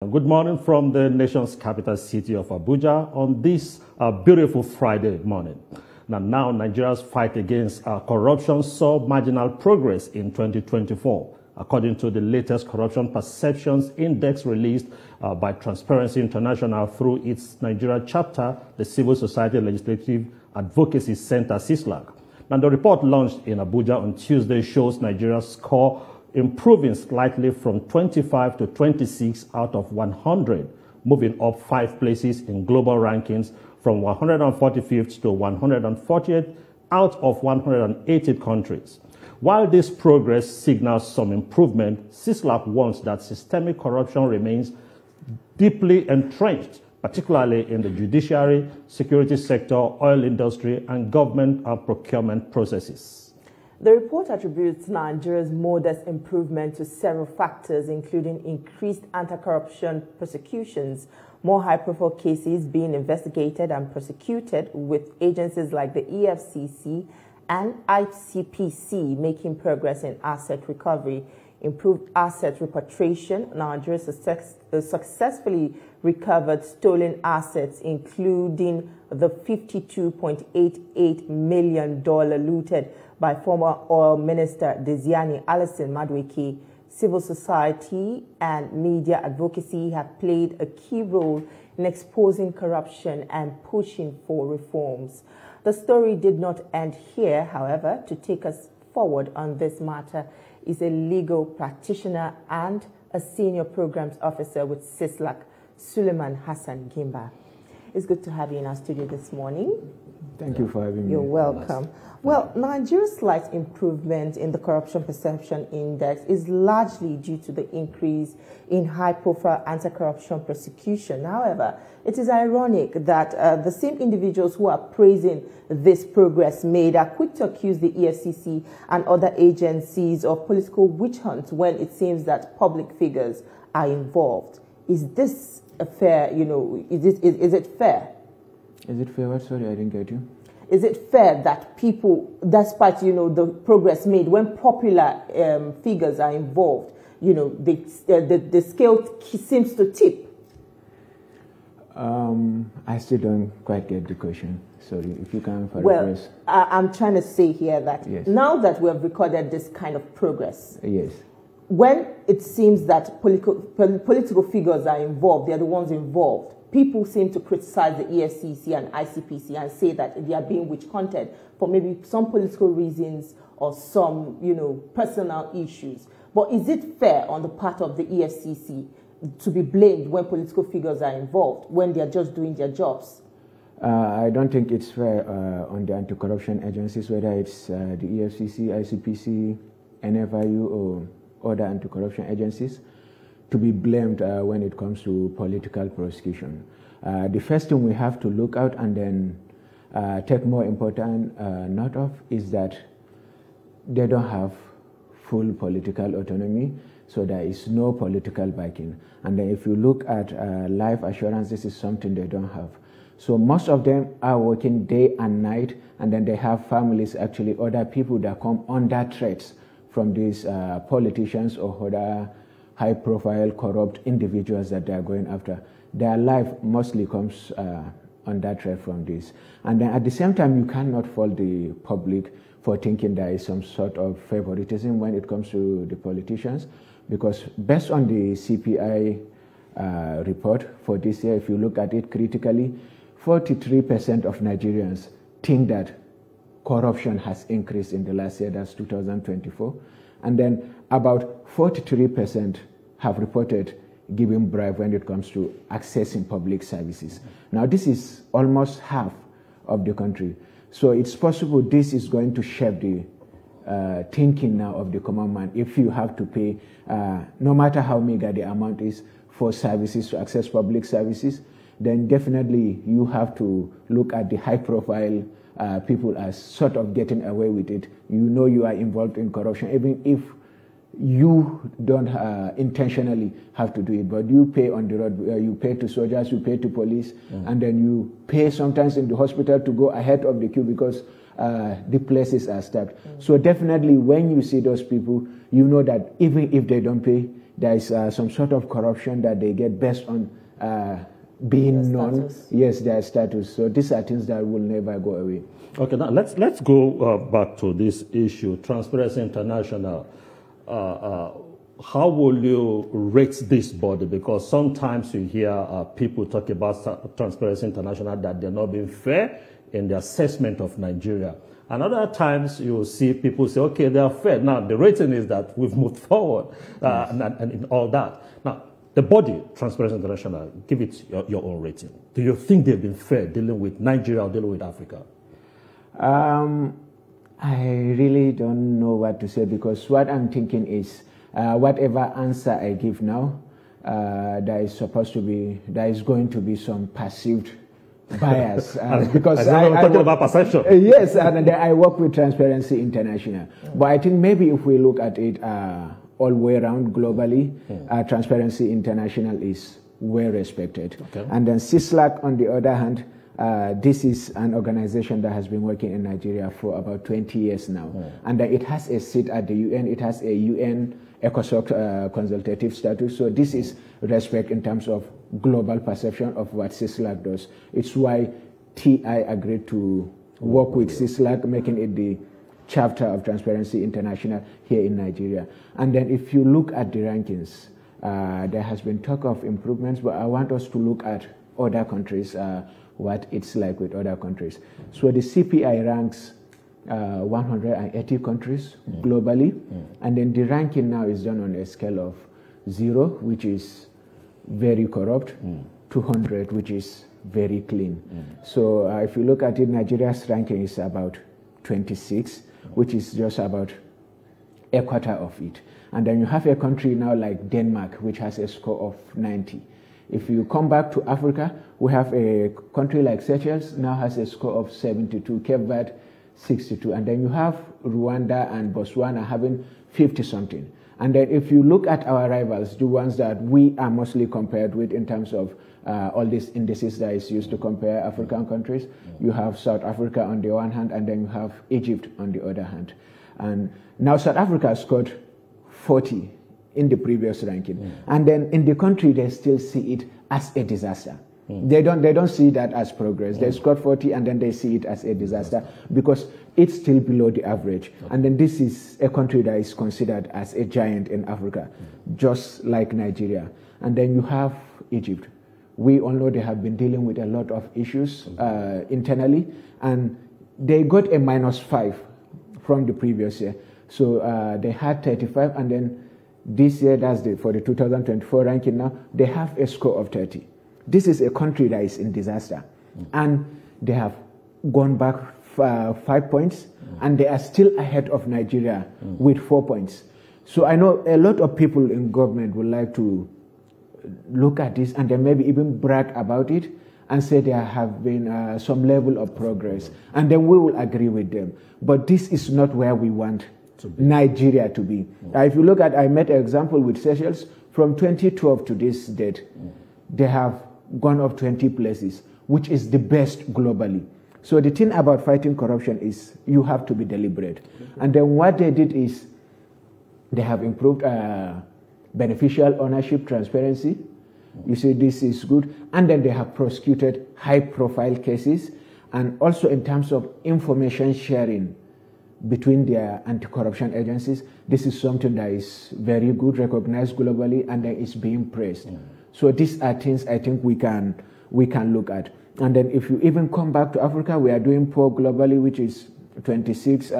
Good morning from the nation's capital city of Abuja on this beautiful Friday morning. Now Nigeria's fight against corruption saw marginal progress in 2024, according to the latest Corruption Perceptions Index released by Transparency International through its Nigeria chapter, the Civil Society Legislative Advocacy Center, CISLAC. Now, the report launched in Abuja on Tuesday shows Nigeria's score improving slightly from 25 to 26 out of 100, moving up 5 places in global rankings from 145th to 140th out of 180 countries. While this progress signals some improvement, CISLAC warns that systemic corruption remains deeply entrenched, particularly in the judiciary, security sector, oil industry, and government procurement processes. The report attributes Nigeria's modest improvement to several factors, including increased anti-corruption prosecutions, more high-profile cases being investigated and prosecuted, with agencies like the EFCC and ICPC making progress in asset recovery, improved asset repatriation. Nigeria successfully recovered stolen assets, including the $52.88 million looted by former Oil Minister Diziani Alison Madueke. Civil society and media advocacy have played a key role in exposing corruption and pushing for reforms. The story did not end here, however. To take us forward on this matter is a legal practitioner and a senior programs officer with CISLAC, Suleiman Hassan Gimba. It's good to have you in our studio this morning. Thank you for having me. You're welcome. Well, Nigeria's slight improvement in the Corruption Perception Index is largely due to the increase in high-profile anti-corruption prosecution. However, it is ironic that the same individuals who are praising this progress made are quick to accuse the EFCC and other agencies of political witch hunts when it seems that public figures are involved. Is this a fair, is it fair? Is it fair? Sorry, I didn't get you. Is it fair that people, despite, the progress made, when popular figures are involved, the scale seems to tip? I still don't quite get the question. Sorry, if you can paraphrase. Well, I'm trying to say here that yes, now that we have recorded this kind of progress, yes, when it seems that political figures are involved, they're the ones involved, people seem to criticize the EFCC and ICPC and say that they are being witch hunted for maybe some political reasons or some, personal issues. But is it fair on the part of the EFCC to be blamed when political figures are involved, when they are just doing their jobs? I don't think it's fair on the anti-corruption agencies, whether it's the EFCC, ICPC, NFIU, or other anti-corruption agencies, to be blamed when it comes to political prosecution. The first thing we have to look out and then take more important note of is that they don't have full political autonomy, so there is no political backing. And then if you look at life assurance, this is something they don't have. So most of them are working day and night, and then they have families, actually other people that come under threats from these politicians or other high-profile, corrupt individuals that they are going after. Their life mostly comes under threat from this. And then at the same time, you cannot fault the public for thinking there is some sort of favoritism when it comes to the politicians, because based on the CPI report for this year, if you look at it critically, 43% of Nigerians think that corruption has increased in the last year, that's 2024. And then about 43% have reported giving bribe when it comes to accessing public services. Now, this is almost half of the country. So it's possible this is going to shape the thinking now of the common man. If you have to pay, no matter how meager the amount is for services, to access public services, then definitely you have to look at the high-profile people as sort of getting away with it. You are involved in corruption, even if you don't intentionally have to do it, but you pay on the road, you pay to soldiers, you pay to police, and then you pay sometimes in the hospital to go ahead of the queue because the places are staffed. So definitely when you see those people, you know that even if they don't pay, there is some sort of corruption that they get based on being known. Yes, their status. So these are things that will never go away. Okay, now let's go back to this issue, Transparency International. How will you rate this body? Because sometimes you hear people talk about Transparency International that they're not being fair in the assessment of Nigeria. And other times you see people say, okay, they are fair. Now, the rating is that we've moved forward and all that. Now, the body, Transparency International, give it your own rating. Do you think they've been fair dealing with Nigeria or dealing with Africa? I really don't know what to say, because what I'm thinking is whatever answer I give now, there is going to be some perceived bias. Because I'm talking about perception. Yes, and I work with Transparency International. But I think maybe if we look at it all the way around globally, Transparency International is well respected. Okay. And then CISLAC, on the other hand, this is an organization that has been working in Nigeria for about 20 years now. And it has a seat at the UN. It has a UN ECOSOC consultative status. So this is respect in terms of global perception of what CISLAC does. It's why TI agreed to work with CISLAC, making it the chapter of Transparency International here in Nigeria. And then if you look at the rankings, there has been talk of improvements, but I want us to look at other countries, what it's like with other countries. So the CPI ranks 180 countries globally, and then the ranking now is done on a scale of 0, which is very corrupt, 200, which is very clean. So if you look at it, Nigeria's ranking is about 26, which is just about a quarter of it. And then you have a country now like Denmark, which has a score of 90. If you come back to Africa, we have a country like Seychelles, now has a score of 72, Cape Verde 62, and then you have Rwanda and Botswana having 50-something. And then if you look at our rivals, the ones that we are mostly compared with in terms of all these indices that is used to compare African countries, you have South Africa on the one hand, and then you have Egypt on the other hand. And now South Africa scored 40 in the previous ranking. And then in the country, they still see it as a disaster. They don't see that as progress. They scored 40 and then they see it as a disaster because it's still below the average. And then this is a country that is considered as a giant in Africa, just like Nigeria. And then you have Egypt. We all know they have been dealing with a lot of issues internally, and they got a -5 from the previous year. So they had 35, and then this year, for the 2024 ranking now, they have a score of 30. This is a country that is in disaster. And they have gone back 5 points, and they are still ahead of Nigeria with 4 points. So I know a lot of people in government would like to look at this and then maybe even brag about it and say there have been some level of progress. And then we will agree with them. But this is not where we want Nigeria to be. If you look at, I made an example with Seychelles, from 2012 to this date, they have gone up 20 places, which is the best globally. So the thing about fighting corruption is you have to be deliberate. And then what they did is they have improved beneficial ownership transparency. You see, this is good. And then they have prosecuted high-profile cases. And also in terms of information sharing between their anti-corruption agencies, this is something that is very good, recognized globally, and that is being praised. So these are things I think we can look at. And then if you even come back to Africa, we are doing poor globally, which is 26,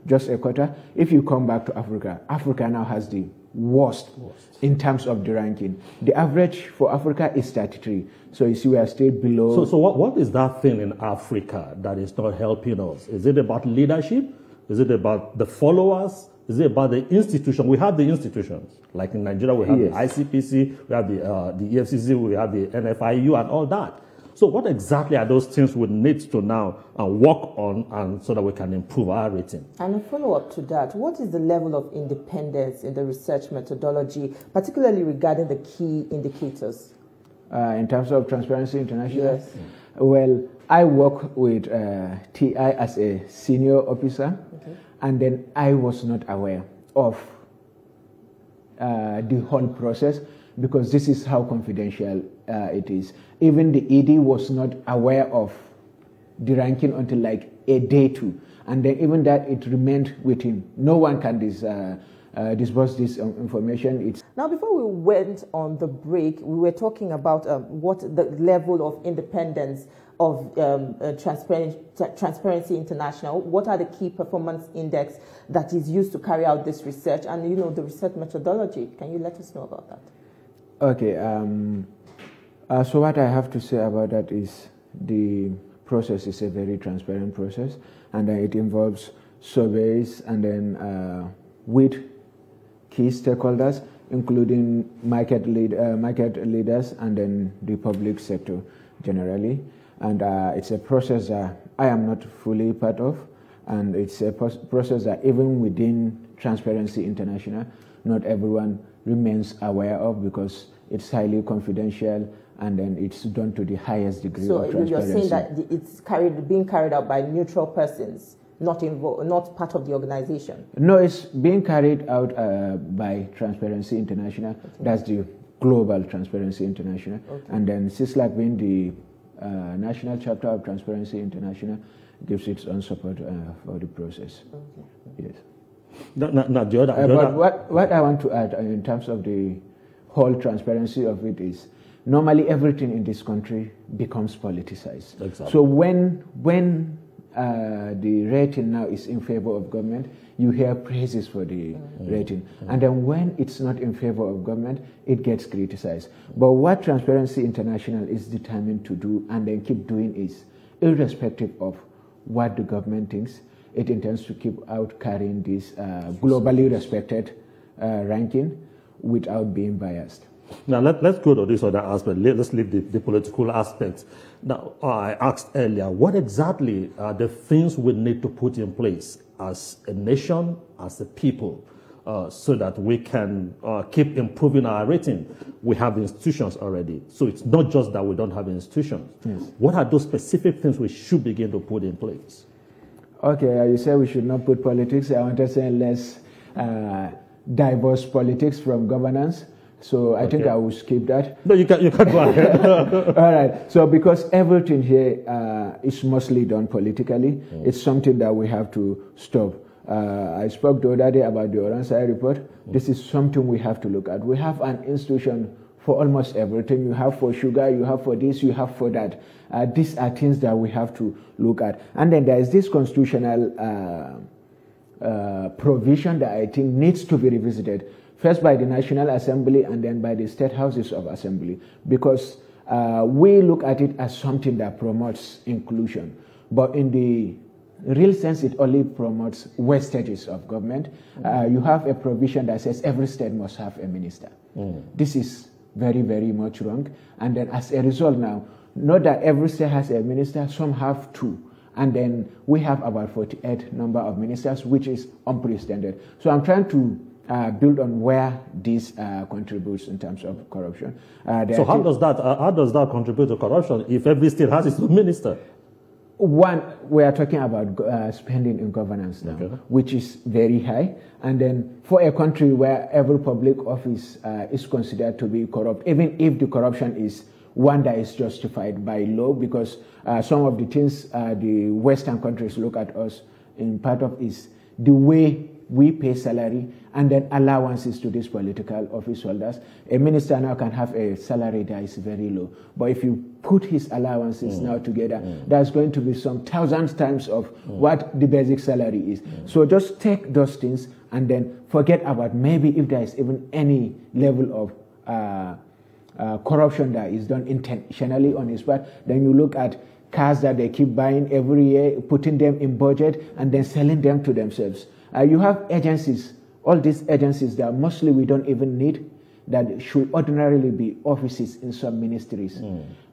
just a quarter. If you come back to Africa, Africa now has the worst in terms of the ranking. The average for Africa is 33. So you see we are still below. So what is that thing in Africa that is not helping us? Is it about leadership? Is it about the followers? Is it about the institution? We have the institutions. Like in Nigeria, we have the ICPC, we have the EFCC, we have the NFIU and all that. So what exactly are those things we need to now work on and so that we can improve our rating? And a follow-up to that, what is the level of independence in the research methodology, particularly regarding the key indicators? In terms of Transparency International? Yes. Well, I work with TI as a senior officer, and then I was not aware of the whole process, because this is how confidential it is. Even the ED was not aware of the ranking until like a day too, and then even that it remained with him. No one can disburse this information. Now, before we went on the break, we were talking about what the level of independence of Transparency International. What are the key performance index that is used to carry out this research, and the research methodology? Can you let us know about that? Okay. So what I have to say about that is the process is a very transparent process, and it involves surveys and then with key stakeholders, including market leaders and then the public sector generally. And it's a process that I am not fully part of, and it's a process that even within Transparency International, not everyone remains aware of, because it's highly confidential, and then it's done to the highest degree of transparency. So you're saying that it's being carried out by neutral persons, not part of the organization? No, it's being carried out by Transparency International. Okay. That's the global Transparency International. Okay. And then CISLAC, being the national chapter of Transparency International, gives its own support for the process. Okay. Yes. But what I want to add in terms of the whole transparency of it is, normally everything in this country becomes politicized. Exactly. So when the rating now is in favor of government, you hear praises for the rating. And then when it's not in favor of government, it gets criticized. But what Transparency International is determined to do and then keep doing is, irrespective of what the government thinks, it intends to keep out carrying this globally respected ranking without being biased. Now, let's go to this other aspect. Let's leave the political aspect. Now, I asked earlier, what exactly are the things we need to put in place as a nation, as a people, so that we can keep improving our rating? We have institutions already. So it's not just that we don't have institutions. Yes. What are those specific things we should begin to put in place? Okay, you say we should not put politics. I want to say less diverse politics from governance. So I think I will skip that. No, you can go ahead. All right. So because everything here is mostly done politically, it's something that we have to stop. I spoke the other day about the Oransai report. This is something we have to look at. We have an institution for almost everything. You have for sugar, you have for this, you have for that. These are things that we have to look at. And then there is this constitutional provision that I think needs to be revisited. First by the National Assembly and then by the State Houses of Assembly, because we look at it as something that promotes inclusion. But in the real sense, it only promotes wastages of government. You have a provision that says every state must have a minister. This is very, very much wrong. And then as a result now, not that every state has a minister, some have two. And then we have about 48 number of ministers, which is unprecedented. So I'm trying to build on where this contributes in terms of corruption. So how does that contribute to corruption if every state has its own minister? One, we are talking about spending in governance now, which is very high. And then for a country where every public office is considered to be corrupt, even if the corruption is one that is justified by law, because some of the things the Western countries look at us in part of is the way we pay salary and then allowances to these political office holders. A minister now can have a salary that is very low. But if you put his allowances now together, there's going to be some thousands times of what the basic salary is. So just take those things and then forget about maybe if there is even any level of corruption that is done intentionally on his part. Then you look at cars that they keep buying every year, putting them in budget and then selling them to themselves. You have agencies, all these agencies that mostly we don't even need, that should ordinarily be offices in some ministries,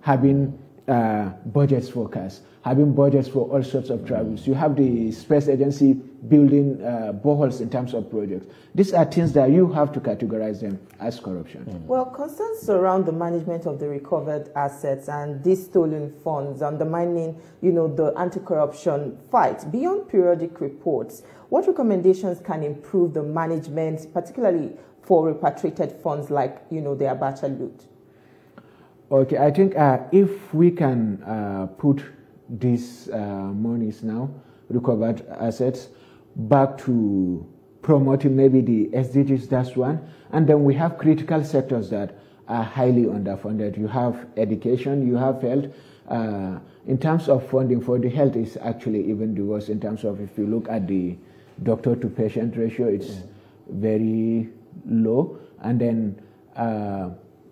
having budgets for cars, having budgets for all sorts of travels. You have the space agency building boreholes in terms of projects. These are things that you have to categorize them as corruption. Well, concerns surround the management of the recovered assets and these stolen funds, undermining, the anti-corruption fight. Beyond periodic reports, what recommendations can improve the management, particularly for repatriated funds like, the Abacha loot? Okay, I think if we can put these monies now, recovered assets, back to promoting maybe the SDGs, that's one. And then we have critical sectors that are highly underfunded. You have education, you have health. In terms of funding for the health, is actually even the worst in terms of, if you look at the doctor to patient ratio, it's very low. And then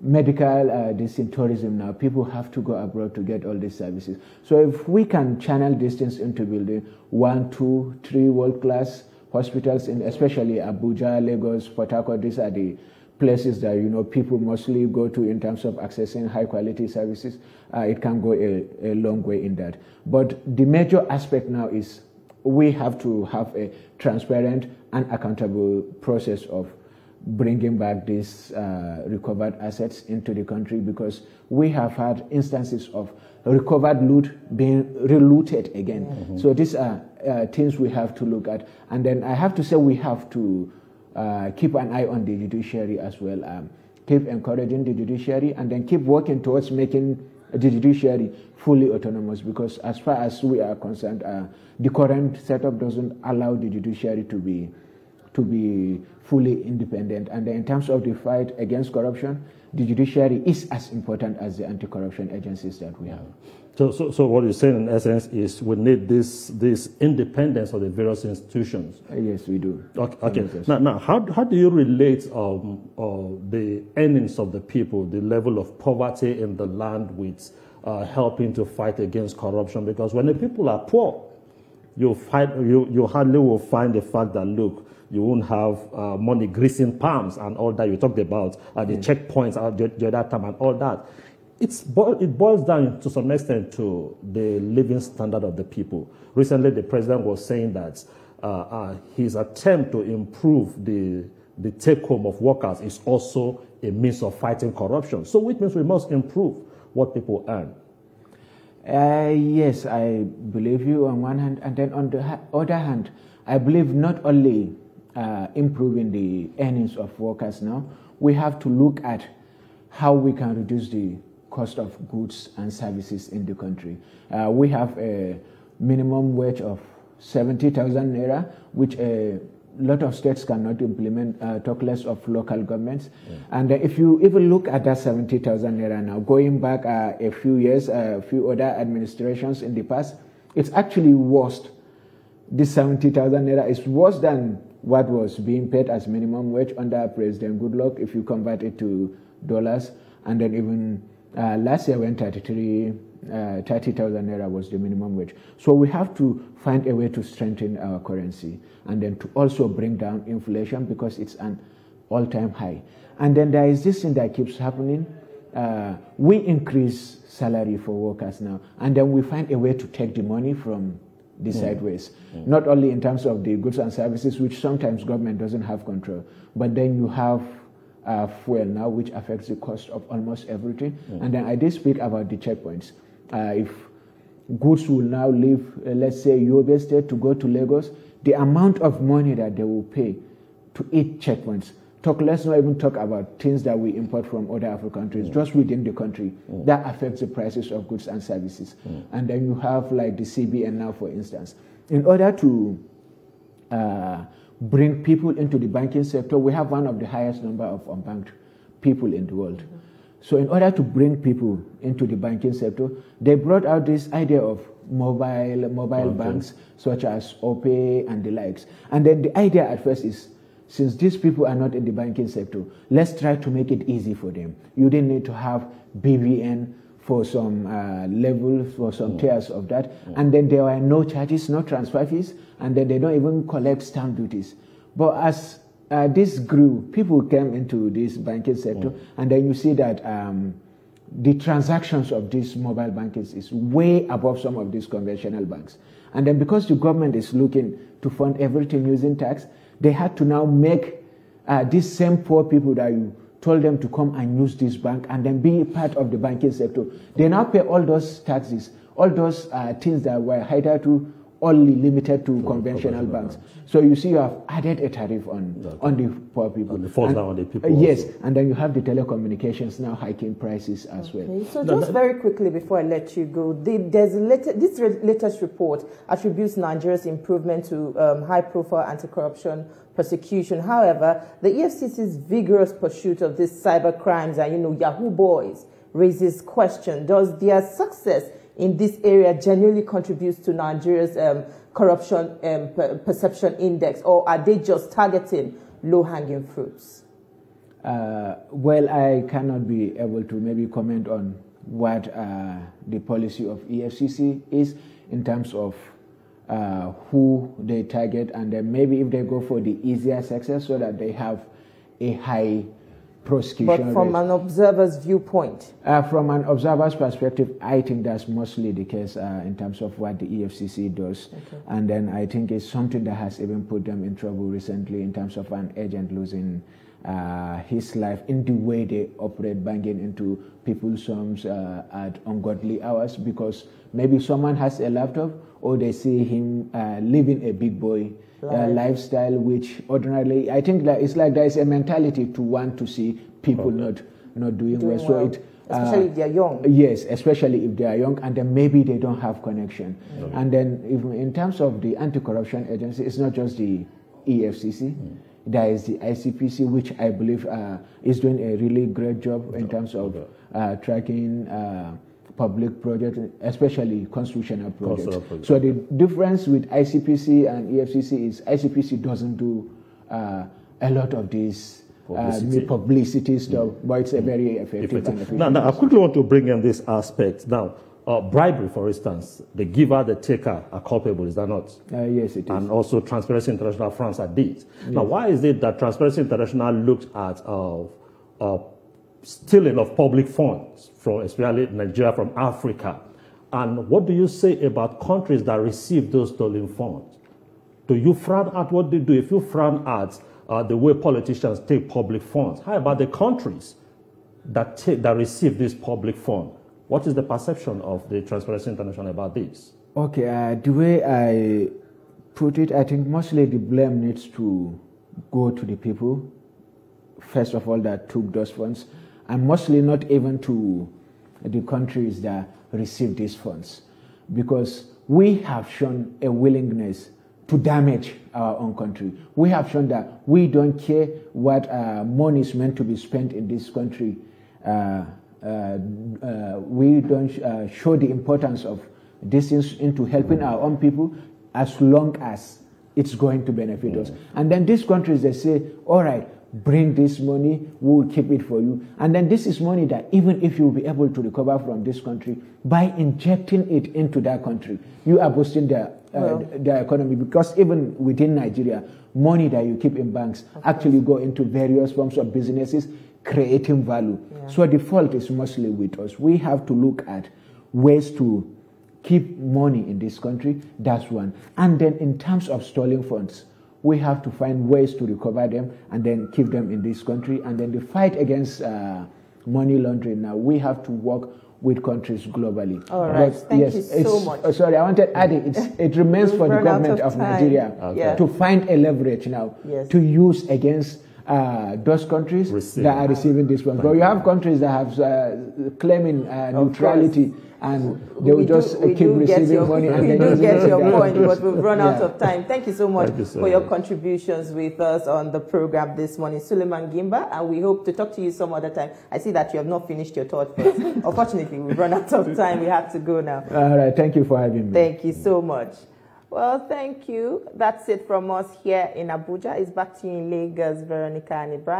medical, this in tourism now, people have to go abroad to get all these services. So if we can channel these things into building 1, 2, 3 world-class hospitals, in especially Abuja, Lagos, Port Harcourt, these are the places that people mostly go to in terms of accessing high-quality services. It can go a long way in that. But the major aspect now is we have to have a transparent and accountable process of bringing back these recovered assets into the country, because we have had instances of recovered loot being relooted again. Mm-hmm. So these are things we have to look at. And then I have to say we have to keep an eye on the judiciary as well. Keep encouraging the judiciary, and then keep working towards making the judiciary fully autonomous, because as far as we are concerned, the current setup doesn't allow the judiciary to be fully independent. And in terms of the fight against corruption, the judiciary is as important as the anti-corruption agencies that we have. So what you're saying in essence is we need this independence of the various institutions. Yes, we do. Okay. Now, how do you relate the earnings of the people, the level of poverty in the land, with helping to fight against corruption? Because when the people are poor, you hardly will find the fact that, look, you won't have money greasing palms and all that you talked about, the checkpoints the other time and all that. It boils down to some extent to the living standard of the people. Recently, the president was saying that his attempt to improve the take-home of workers is also a means of fighting corruption. So which means we must improve what people earn. Yes, I believe you on one hand. And then on the other hand, I believe not only improving the earnings of workers now, we have to look at how we can reduce the cost of goods and services in the country. We have a minimum wage of 70,000 naira, which a lot of states cannot implement, talk less of local governments. Yeah. And if you even look at that 70,000 naira now, going back a few years, a few other administrations in the past, it's actually worse. This 70,000 naira is worse than what was being paid as minimum wage under President Goodluck, if you convert it to dollars. And then even last year when 30,000 naira was the minimum wage. So we have to find a way to strengthen our currency, and then to also bring down inflation, because it's an all-time high. And then there is this thing that keeps happening. We increase salary for workers now, and then we find a way to take the money from the sideways. Not only in terms of the goods and services, which sometimes government doesn't have control, but then you have fuel now, which affects the cost of almost everything. And then I did speak about the checkpoints. If goods will now leave, let's say, Yobe State to go to Lagos, the amount of money that they will pay to each checkpoints. Let's not even talk about things that we import from other African countries, just within the country. That affects the prices of goods and services. And then you have like the CBN now, for instance. In order to bring people into the banking sector, we have one of the highest number of unbanked people in the world. So in order to bring people into the banking sector, they brought out this idea of mobile banks, such as OPay and the likes. And then the idea at first is, since these people are not in the banking sector, let's try to make it easy for them. You didn't need to have BVN for some levels, for some tiers of that. And then there were no charges, no transfer fees, and then they don't even collect stamp duties. But as this grew, people came into this banking sector, and then you see that the transactions of these mobile banks is way above some of these conventional banks. And then because the government is looking to fund everything using tax, they had to now make these same poor people that you told them to come and use this bank and then be part of the banking sector. They now pay all those taxes, all those things that were hitherto only limited to conventional banks. So you see, you have added a tariff on the poor people. And it falls down on the people. Yes, and then you have the telecommunications now hiking prices as well. So just very quickly before I let you go, this latest report attributes Nigeria's improvement to high-profile anti-corruption prosecution. However, the EFCC's vigorous pursuit of these cyber crimes and, Yahoo boys raises question. Does their success in this area genuinely contributes to Nigeria's corruption perception index, or are they just targeting low-hanging fruits? Well, I cannot be able to maybe comment on what the policy of EFCC is in terms of who they target, and then maybe if they go for the easier success so that they have a high prosecution But from rate. an observer's viewpoint? From an observer's perspective, I think that's mostly the case in terms of what the EFCC does. Okay. And then I think it's something that has even put them in trouble recently in terms of an agent losing his life in the way they operate, banging into people's homes at ungodly hours because maybe someone has a laptop or they see him living a big boy lifestyle, which ordinarily, I think that it's like there is a mentality to want to see people not doing well. So it, especially if they're young. Yes, especially if they are young, and then maybe they don't have connection. Okay. And then even in terms of the anti-corruption agency, it's not just the EFCC. There is the ICPC, which I believe is doing a really great job in terms of tracking public projects, especially constitutional projects. So the difference with ICPC and EFCC is ICPC doesn't do a lot of this publicity stuff, but it's a very effective. Now, I quickly want to bring in this aspect. Now, bribery, for instance, the giver, the taker are culpable, is that not? Yes, it is. And also Transparency International France at this. Yes. Now, why is it that Transparency International looked at stealing of public funds from especially Nigeria, from Africa? And what do you say about countries that receive those stolen funds? Do you frown at what they do? If you frown at the way politicians take public funds, how about the countries that receive this public fund? What is the perception of the Transparency International about this? Okay, the way I put it, I think mostly the blame needs to go to the people, first of all, that took those funds, and mostly not even to the countries that receive these funds, because we have shown a willingness to damage our own country. We have shown that we don't care what money is meant to be spent in this country. We don't show the importance of this into helping our own people as long as it's going to benefit us. And then these countries, they say, all right, bring this money, we'll keep it for you. And then this is money that even if you'll be able to recover from this country, by injecting it into that country, you are boosting their economy, because even within Nigeria, money that you keep in banks actually go into various forms of businesses, creating value. Yeah. So the fault is mostly with us. We have to look at ways to keep money in this country. That's one. And then in terms of stolen funds, we have to find ways to recover them and then keep them in this country. And then the fight against money laundering, now we have to work with countries globally. All right, thank you so much. Sorry, I wanted to add it remains for the government of Nigeria to find a leverage now to use against those countries that are receiving this funds. But you have countries that have claiming neutrality, and they will just keep receiving money. We do get your point, but we've run out of time. Thank you so much for your contributions with us on the program this morning, Suleiman Gimba, and we hope to talk to you some other time. I see that you have not finished your thought first. Unfortunately, we've run out of time. We have to go now. All right, thank you for having me. Thank you so much. Well, thank you. That's it from us here in Abuja. It's back to you in Lagos, Veronica and Ibrahim.